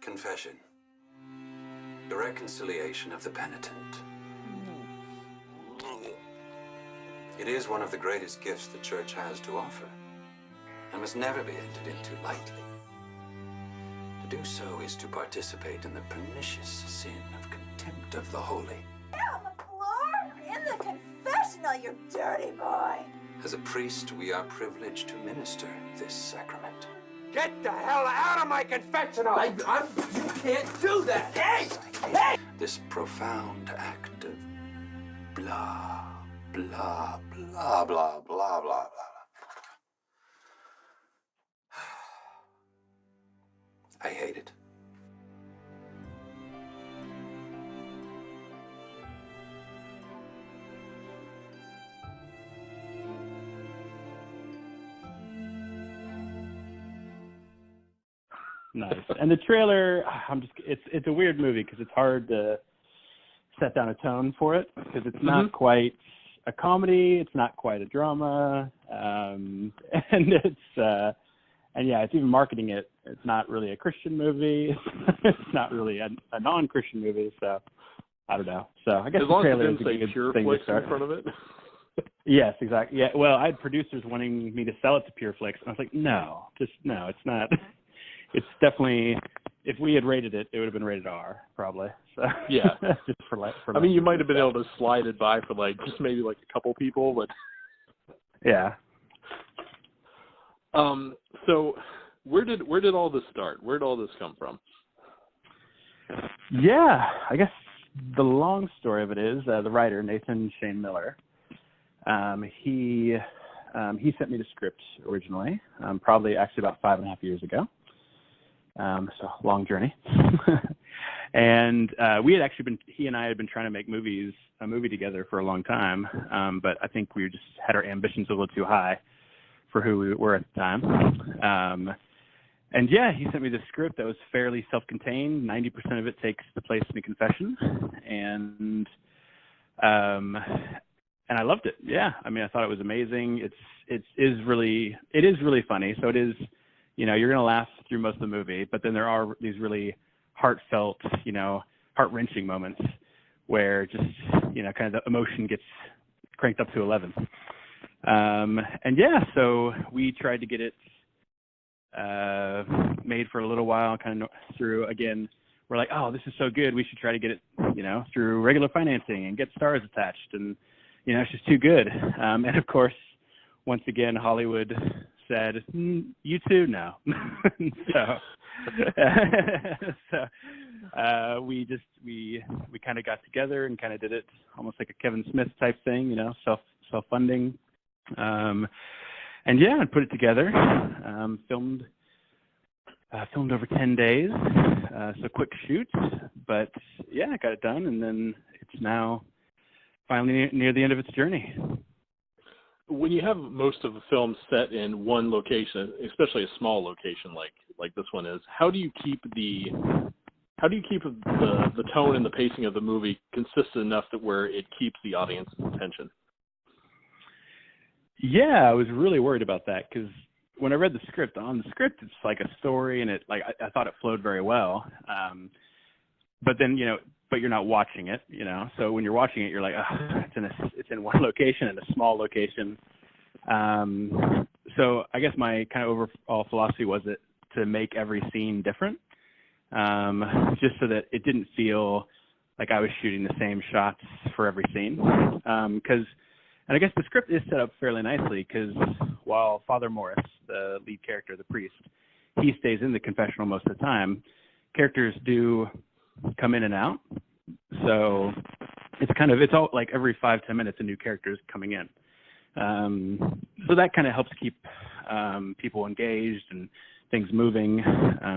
Confession. The reconciliation of the penitent. It is one of the greatest gifts the Church has to offer, and must never be entered into lightly. To do so is to participate in the pernicious sin of contempt of the holy. On the floor? In the confessional, you dirty boy! As a priest, we are privileged to minister this sacrament. Get the hell out of my confessional! You can't do that! Hey! This profound act of blah, blah, blah, blah, blah, blah, blah. I hate it. Nice. And the trailer, it's a weird movie because it's hard to set down a tone for it because it's not quite a comedy, it's not quite a drama, and it's even marketing it. It's not really a Christian movie. It's not really a non-Christian movie. So I don't know. So I guess as the trailer is a say good Pure thing Flix to start in front of it. Yes, exactly. Yeah. Well, I had producers wanting me to sell it to Pure Flix, and I was like, no, it's not. It's definitely, if we had rated it, it would have been rated R, probably. So yeah. Just for I mean, you might have been able to slide it by for just maybe a couple people, but yeah. So where did all this start? Where did all this come from? Yeah, I guess the long story of it is the writer Nathan Shane Miller. He sent me the script originally, probably actually about 5.5 years ago. So long journey. And he and I had been trying to make a movie together for a long time. But I think we just had our ambitions a little too high for who we were at the time. And yeah, he sent me the script that was fairly self-contained. 90% of it takes place in a confession. And I loved it. Yeah. I mean, I thought it was amazing. It is really funny. So it is, you're going to laugh through most of the movie, but then there are these really heartfelt, heart-wrenching moments where just, kind of the emotion gets cranked up to 11. And yeah, so we tried to get it made for a little while, kind of through, again, we're like, oh, this is so good. We should try to get it, through regular financing and get stars attached. And, it's just too good. And of course, once again, Hollywood said, you too? No. We kind of got together and kind of did it almost like a Kevin Smith type thing, self-funding. And put it together, filmed over 10 days. So quick shoot, but yeah, got it done. And then it's now finally near the end of its journey. When you have most of the film set in one location, especially a small location like this one is, how do you keep the tone and the pacing of the movie consistent enough that where it keeps the audience's attention? Yeah, I was really worried about that because when I read the script, it's like a story, and I thought it flowed very well. But then but you're not watching it, So when you're watching it, you're like, oh, it's in one location, in a small location. So I guess my kind of overall philosophy was to make every scene different, just so that it didn't feel like I was shooting the same shots for every scene. And I guess the script is set up fairly nicely because while Father Morris, the lead character, the priest, he stays in the confessional most of the time, characters do come in and out. So it's all like every 5-10 minutes a new character is coming in. So that kind of helps keep people engaged and things moving,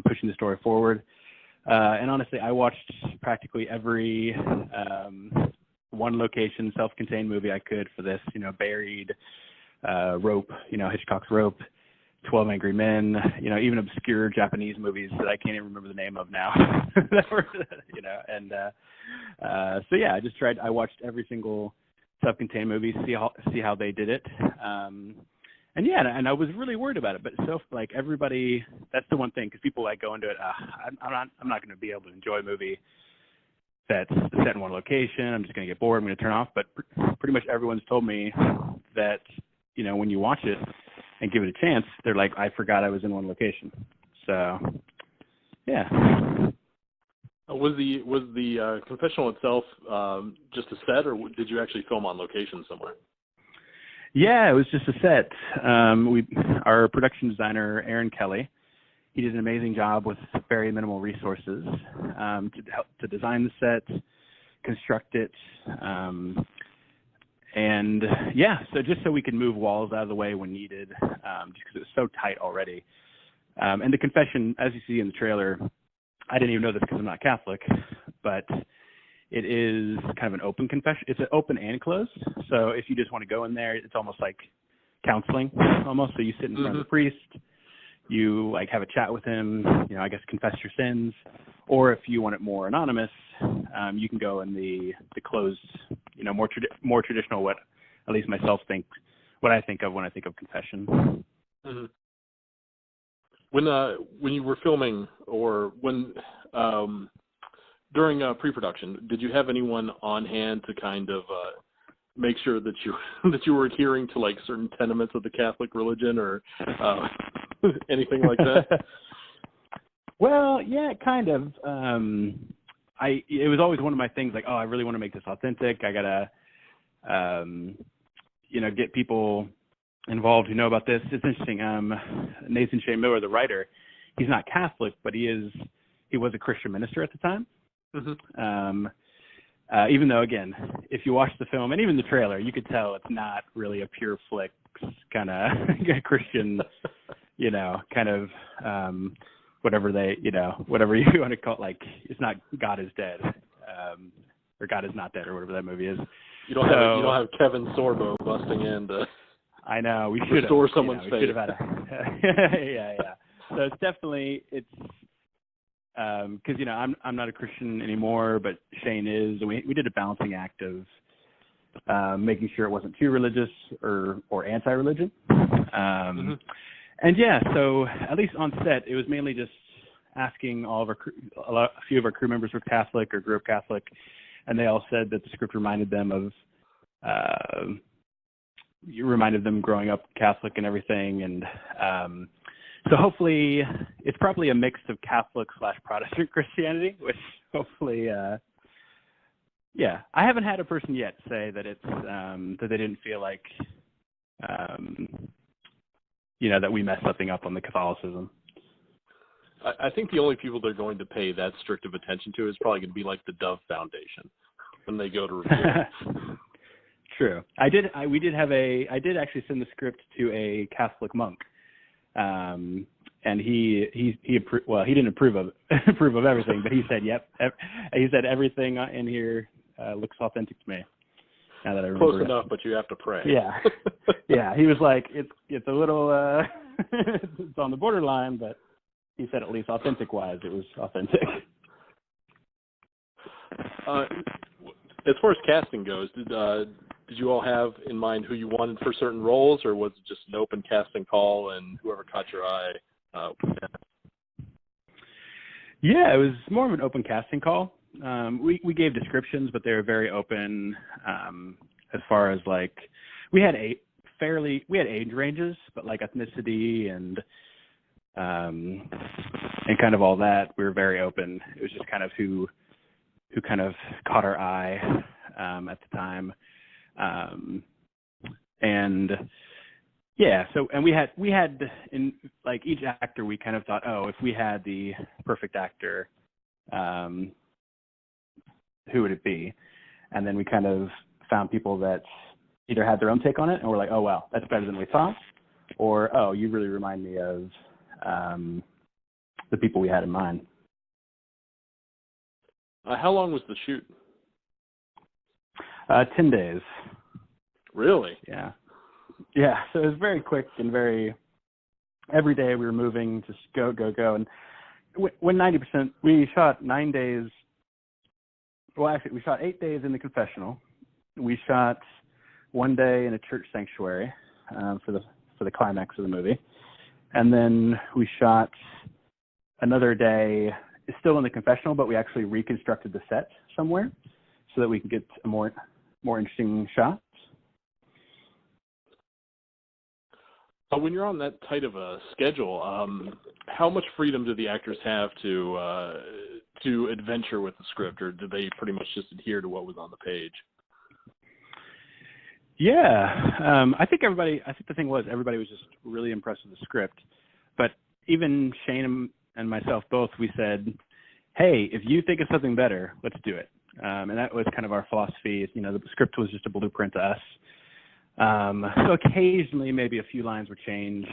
pushing the story forward. And honestly, I watched practically every one location self-contained movie I could for this, Buried, Rope, Hitchcock's Rope, 12 Angry Men, even obscure Japanese movies that I can't even remember the name of now. So yeah, I watched every single self-contained movie, see how they did it. And yeah, and I was really worried about it, but so like everybody, that's the one thing, because people like go into it, I'm not going to be able to enjoy a movie that's set in one location. I'm just going to get bored. I'm going to turn off. But pretty much everyone's told me that, you know, when you watch it and give it a chance, they're like, I forgot I was in one location. So, yeah. Was the confessional itself just a set, or did you actually film on location somewhere? Yeah, it was just a set. Our production designer, Aaron Kelly, he did an amazing job with very minimal resources to design the set, construct it, and yeah, so just so we could move walls out of the way when needed, just because it was so tight already. And the confession, as you see in the trailer, I didn't even know this because I'm not Catholic, but it is kind of an open confession. It's an open and closed. So if you just want to go in there, it's almost like counseling, almost. So you sit in front of the priest, you like have a chat with him, you know, I guess confess your sins, or if you want it more anonymous, you can go in the closed, you know, more traditional, what at least myself what I think of when I think of confession. Mm-hmm. When you were filming, or when during pre-production, did you have anyone on hand to kind of make sure that you were adhering to like certain tenements of the Catholic religion, or anything like that? Well, yeah, kind of. It was always one of my things, like, oh, I really want to make this authentic. I gotta, you know, get people involved who know about this. It's interesting. Nathan Shea Miller, the writer, he's not Catholic, but he was a Christian minister at the time. Mm-hmm. Even though, again, if you watch the film and even the trailer, you could tell it's not really a Pure Flix kind of Christian, you know, kind of whatever you want to call it. Like, it's not God is dead, or God is not dead, or whatever that movie is. You don't have Kevin Sorbo busting in to. I know, we should restore someone's faith. We should have had yeah. So it's definitely, because, you know, I'm not a Christian anymore, but Shane is, and we did a balancing act of making sure it wasn't too religious or anti-religion. Mm-hmm. And yeah, so at least on set, it was mainly just asking all of a few of our crew members were Catholic or grew up Catholic, and they all said that the script reminded them of growing up Catholic and everything. And so hopefully it's probably a mix of Catholic/Protestant Christianity, which hopefully, yeah, I haven't had a person yet say that it's, that they didn't feel like, you know, that we messed something up on the Catholicism. I think the only people they're going to pay that strict of attention to is probably going to be like the Dove Foundation when they go to review it. True. I did actually send the script to a Catholic monk, and he didn't approve of everything, but he said, yep. He said everything in here looks authentic to me. Now that I remember. Close enough, but you have to pray. Yeah, yeah. He was like, it's a little, it's on the borderline, but he said at least authentic wise, it was authentic. As far as casting goes, did you all have in mind who you wanted for certain roles, or was it just an open casting call and whoever caught your eye? Yeah, it was more of an open casting call. We gave descriptions, but they were very open as far as like we had age ranges, but like ethnicity and kind of all that, we were very open. It was just kind of who kind of caught our eye at the time. And yeah, so, and we had in like each actor, we kind of thought, oh, if we had the perfect actor, who would it be? And then we kind of found people that either had their own take on it and we're like, oh, wow, that's better than we thought. Or, oh, you really remind me of the people we had in mind. How long was the shoot? 10 days. Really? Yeah. Yeah. So it was very quick and every day we were moving, just go. And when 90%, we shot 9 days. Well, actually, we shot 8 days in the confessional. We shot 1 day in a church sanctuary for for the climax of the movie. And then we shot another day, still in the confessional, but we actually reconstructed the set somewhere so that we could get a more interesting shots. When you're on that tight of a schedule, how much freedom do the actors have to adventure with the script, or do they pretty much just adhere to what was on the page? Yeah, I think the thing was everybody was just really impressed with the script. But even Shane and myself both, we said, hey, if you think of something better, let's do it. And that was kind of our philosophy. You know, the script was just a blueprint to us. So occasionally maybe a few lines were changed.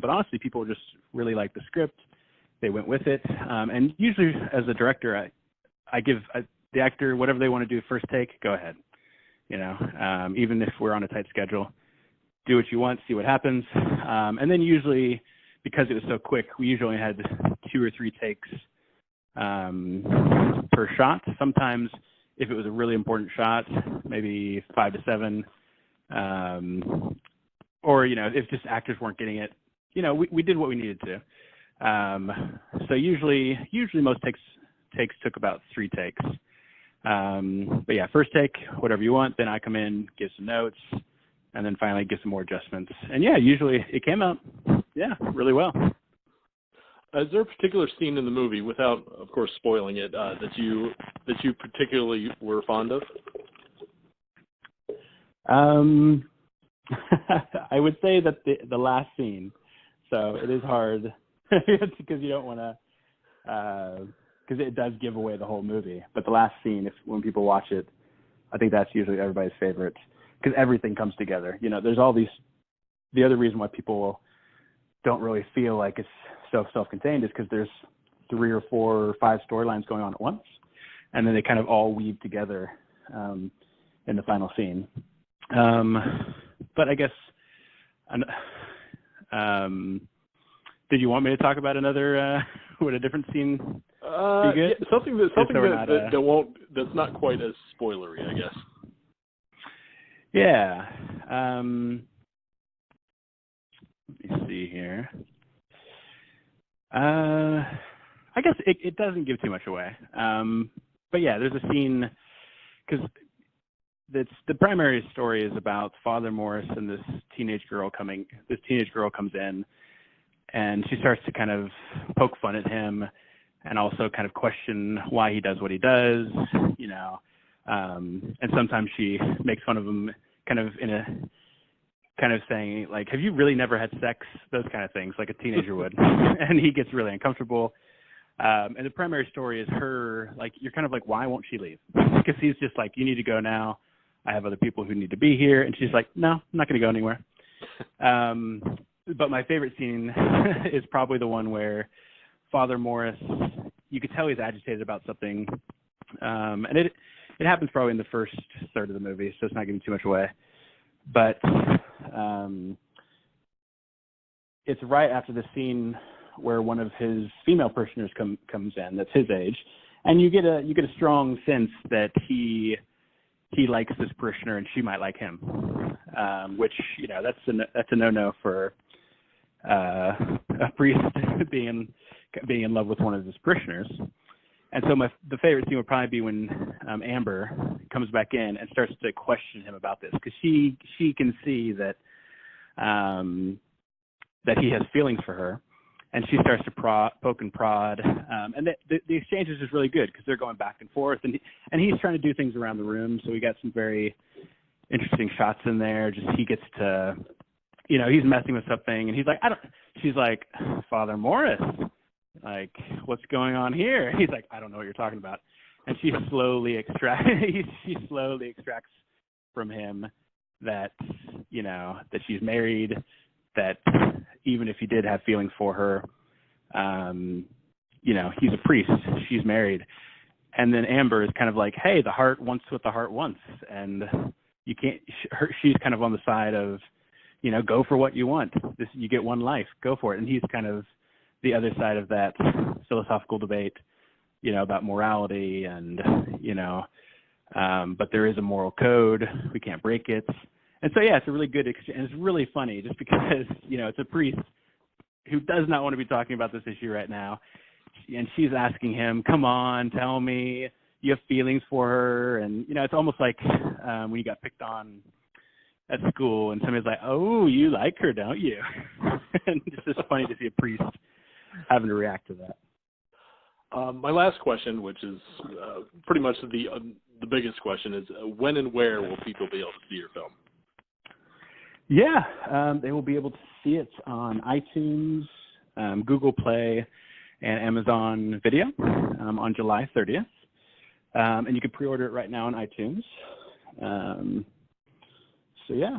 But honestly, people just really liked the script. They went with it. And usually as a director, I give the actor whatever they want to do first take, go ahead. You know, even if we're on a tight schedule, do what you want, see what happens. And then usually, because it was so quick, we usually had 2 or 3 takes per shot. Sometimes if it was a really important shot, maybe 5 to 7. Or, you know, if just actors weren't getting it, you know, we did what we needed to. So usually most takes took about 3 takes. But yeah, first take, whatever you want, then I come in, give some notes, and then finally give some more adjustments. And yeah, usually it came out, really well. Is there a particular scene in the movie, without, of course, spoiling it, that you particularly were fond of? I would say that the last scene. So it is hard because you don't want to, because it does give away the whole movie. But the last scene, when people watch it, I think that's usually everybody's favorite because everything comes together. You know, there's all these. The other reason why people don't really feel like it's so self-contained is because there's 3 or 4 or 5 storylines going on at once, and then they kind of all weave together in the final scene. But I guess, did you want me to talk about another, would a different scene? Yeah, something that's not quite as spoilery, I guess. Yeah. Let me see here. I guess it doesn't give too much away. But yeah, there's a scene because the primary story is about Father Morris and this teenage girl comes in, and she starts to kind of poke fun at him and also kind of question why he does what he does, you know. And sometimes she makes fun of him kind of in a kind of saying, like, have you really never had sex? Those kind of things, like a teenager would. And he gets really uncomfortable. And the primary story is her, like, you're kind of like, why won't she leave? Because he's just like, you need to go now. I have other people who need to be here. And she's like, no, I'm not going to go anywhere. But my favorite scene is probably the one where Father Morris, you could tell he's agitated about something. And it happens probably in the first third of the movie, so it's not giving too much away. But it's right after the scene where one of his female parishioners comes in that's his age, and you get a strong sense that he likes this parishioner and she might like him, which, you know, that's a no-no for a priest being in love with one of his parishioners. And so the favorite scene would probably be when Amber comes back in and starts to question him about this, because she can see that that he has feelings for her, and she starts to poke and prod, and the exchange is just really good because they're going back and forth, and he's trying to do things around the room, so we got some very interesting shots in there. Just he gets to, you know, he's messing with something, and he's like, she's like, Father Morris, like, what's going on here? He's like, I don't know what you're talking about. And she slowly extracts from him that, you know, that she's married, that even if he did have feelings for her, you know, he's a priest, she's married. And then Amber is kind of like, hey, the heart wants what the heart wants. And you can't, she's kind of on the side of, you know, go for what you want. You get one life, go for it. And he's kind of the other side of that philosophical debate, you know, about morality and, you know, but there is a moral code. We can't break it. And so, yeah, it's a really good exchange. And it's really funny just because, it's a priest who does not want to be talking about this issue right now. And she's asking him, come on, tell me you have feelings for her. And, it's almost like when you got picked on at school and somebody's like, oh, you like her, don't you? And it's just funny to see a priest having to react to that. My last question, which is pretty much the biggest question, is when and where will people be able to see your film? Yeah, they will be able to see it on iTunes, Google Play, and Amazon Video on July 30th. And you can pre-order it right now on iTunes. So, yeah.